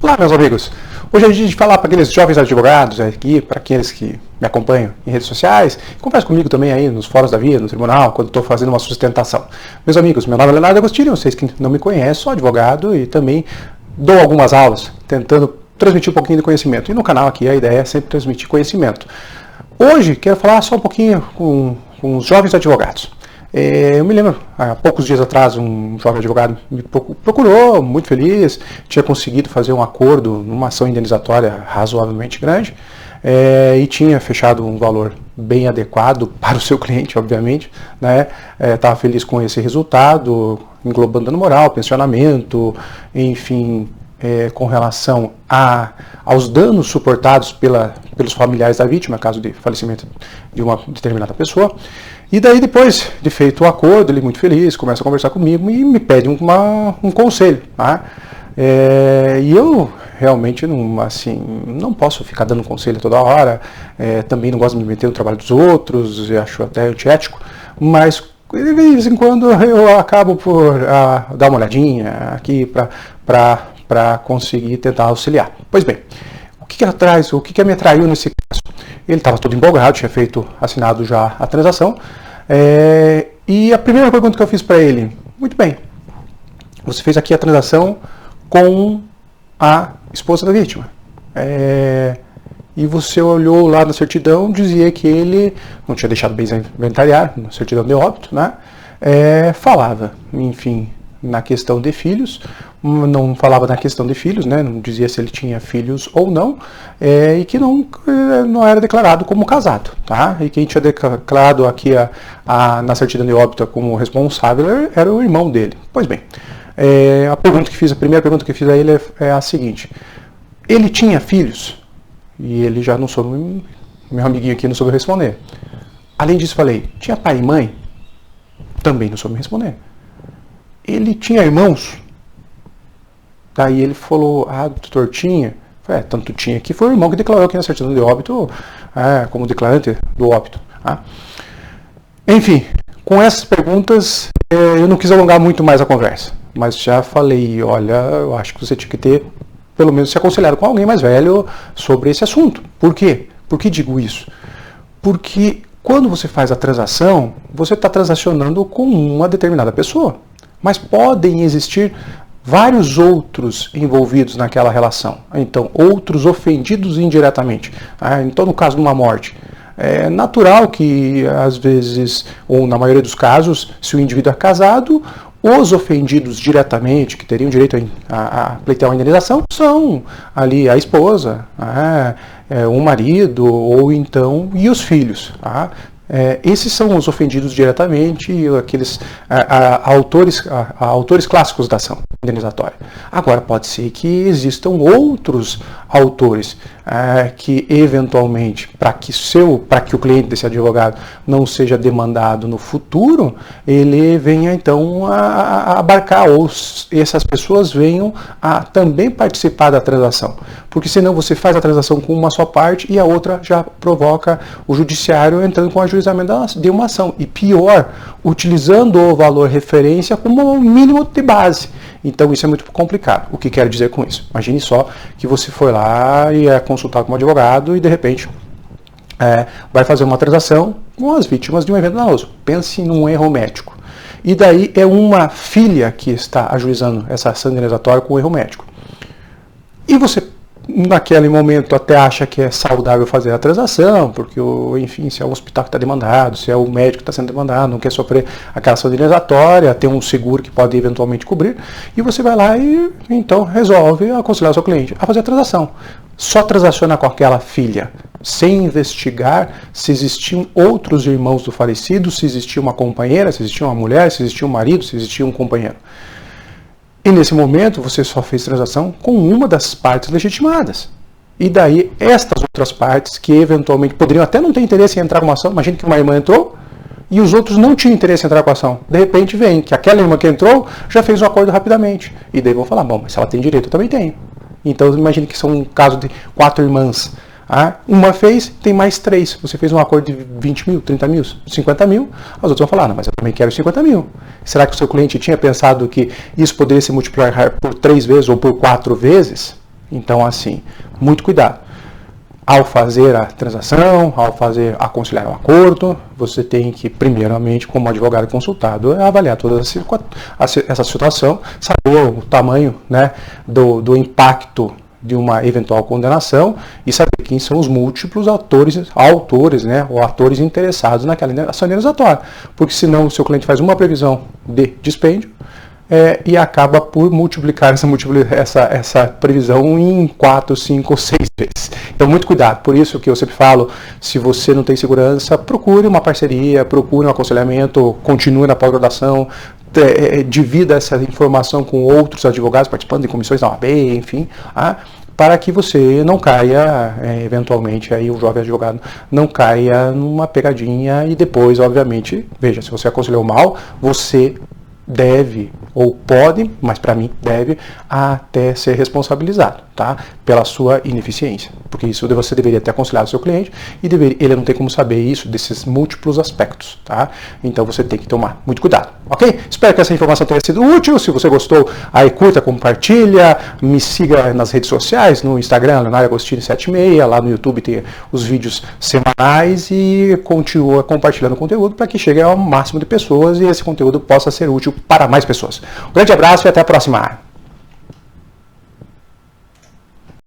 Olá, meus amigos. Hoje é dia de falar para aqueles jovens advogados aqui, para aqueles que me acompanham em redes sociais, conversa comigo também aí nos fóruns da vida, no tribunal, quando estou fazendo uma sustentação. Meus amigos, meu nome é Leonardo Agostinho, vocês que não me conhecem, sou advogado e também dou algumas aulas, tentando transmitir um pouquinho de conhecimento. E no canal aqui a ideia é sempre transmitir conhecimento. Hoje quero falar só um pouquinho com os jovens advogados. Eu me lembro, há poucos dias atrás, um jovem advogado me procurou, muito feliz, tinha conseguido fazer um acordo numa ação indenizatória razoavelmente grande e tinha fechado um valor bem adequado para o seu cliente, obviamente, né? Estava feliz com esse resultado, englobando dano moral, pensionamento, enfim, com relação aos danos suportados pelos familiares da vítima, caso de falecimento de uma determinada pessoa. E daí, depois de feito o acordo, ele muito feliz, começa a conversar comigo e me pede um conselho. Tá? E eu realmente não posso ficar dando conselho toda hora, também não gosto de me meter no trabalho dos outros, acho até antiético, mas de vez em quando eu acabo por dar uma olhadinha aqui para conseguir tentar auxiliar. Pois bem, o que me atraiu nesse caso? Ele estava todo empolgado, tinha assinado já a transação, e a primeira pergunta que eu fiz para ele: muito bem, você fez aqui a transação com a esposa da vítima, e você olhou lá na certidão, dizia que ele não tinha deixado bens a inventariar, na certidão de óbito, né? Falava, enfim, na questão de filhos, não falava na questão de filhos, né? Não dizia se ele tinha filhos ou não, e que não era declarado como casado, tá? E quem tinha declarado aqui na certidão de óbito como responsável era o irmão dele. Pois bem, a primeira pergunta que fiz a ele é a seguinte: ele tinha filhos? E ele já não soube, meu amiguinho aqui não soube responder. Além disso, falei: tinha pai e mãe? Também não soube responder. Ele tinha irmãos? Daí ele falou: doutor, tinha. Falei: tanto tinha que foi o irmão que declarou aqui na certidão de óbito como declarante do óbito. Tá? Enfim, com essas perguntas eu não quis alongar muito mais a conversa, mas já falei: olha, eu acho que você tinha que ter pelo menos se aconselhado com alguém mais velho sobre esse assunto. Por quê? Por que digo isso? Porque quando você faz a transação, você está transacionando com uma determinada pessoa. Mas podem existir vários outros envolvidos naquela relação. Então, outros ofendidos indiretamente. Então, no caso de uma morte, é natural que, às vezes, ou na maioria dos casos, se o indivíduo é casado, os ofendidos diretamente, que teriam direito a pleitear uma indenização, são ali a esposa, o marido, ou então, e os filhos. Esses são os ofendidos diretamente, aqueles autores clássicos da ação indenizatória. Agora, pode ser que existam outros autores que, eventualmente, para que o cliente desse advogado não seja demandado no futuro, ele venha, então, a abarcar, ou essas pessoas venham a também participar da transação. Porque senão você faz a transação com uma só parte e a outra já provoca o judiciário entrando com o ajuizamento de uma ação. E pior, utilizando o valor referência como um mínimo de base. Então isso é muito complicado. O que quero dizer com isso? Imagine só que você foi lá e é consultado com um advogado e de repente vai fazer uma transação com as vítimas de um evento danoso. Pense num erro médico. E daí é uma filha que está ajuizando essa ação indenizatória com o erro médico. E você, naquele momento, até acha que é saudável fazer a transação, porque, enfim, se é o hospital que está demandado, se é o médico que está sendo demandado, não quer sofrer aquela ação indenizatória, tem um seguro que pode eventualmente cobrir, e você vai lá e, então, resolve aconselhar o seu cliente a fazer a transação. Só transaciona com aquela filha, sem investigar se existiam outros irmãos do falecido, se existia uma companheira, se existia uma mulher, se existia um marido, se existia um companheiro. E nesse momento você só fez transação com uma das partes legitimadas. E daí estas outras partes que eventualmente poderiam até não ter interesse em entrar com uma ação, imagine que uma irmã entrou e os outros não tinham interesse em entrar com a ação. De repente vem que aquela irmã que entrou já fez um acordo rapidamente. E daí vão falar: bom, mas se ela tem direito, eu também tenho. Então imagine que são um caso de 4 irmãs. Uma fez, tem mais 3. Você fez um acordo de 20 mil, 30 mil, 50 mil. As outras vão falar: não, mas eu também quero 50 mil. Será que o seu cliente tinha pensado que isso poderia se multiplicar por 3 vezes ou por 4 vezes? Então, assim, muito cuidado. Ao fazer a transação, ao aconselhar um acordo, você tem que, primeiramente, como advogado consultado, avaliar toda essa situação, saber o tamanho, né, do impacto de uma eventual condenação e saber quem são os múltiplos autores, né, ou atores interessados naquela ação indenizatória. Porque senão o seu cliente faz uma previsão de dispêndio, e acaba por multiplicar essa previsão em 4, 5 ou 6 vezes. Então, muito cuidado. Por isso que eu sempre falo, se você não tem segurança, procure uma parceria, procure um aconselhamento, continue na pós-graduação, divida essa informação com outros advogados participando de comissões da OAB, enfim, para que você não caia, eventualmente, aí o jovem advogado não caia numa pegadinha e depois, obviamente, veja, se você aconselhou mal, você deve, ou pode, mas para mim deve, até ser responsabilizado, tá? Pela sua ineficiência. Porque isso você deveria ter aconselhado o seu cliente e ele não tem como saber isso, desses múltiplos aspectos, tá? Então você tem que tomar muito cuidado, ok? Espero que essa informação tenha sido útil. Se você gostou, aí curta, compartilha, me siga nas redes sociais, no Instagram, Leonardo Agostini 76, lá no YouTube tem os vídeos semanais e continua compartilhando o conteúdo para que chegue ao máximo de pessoas e esse conteúdo possa ser útil para mais pessoas. Um grande abraço e até a próxima!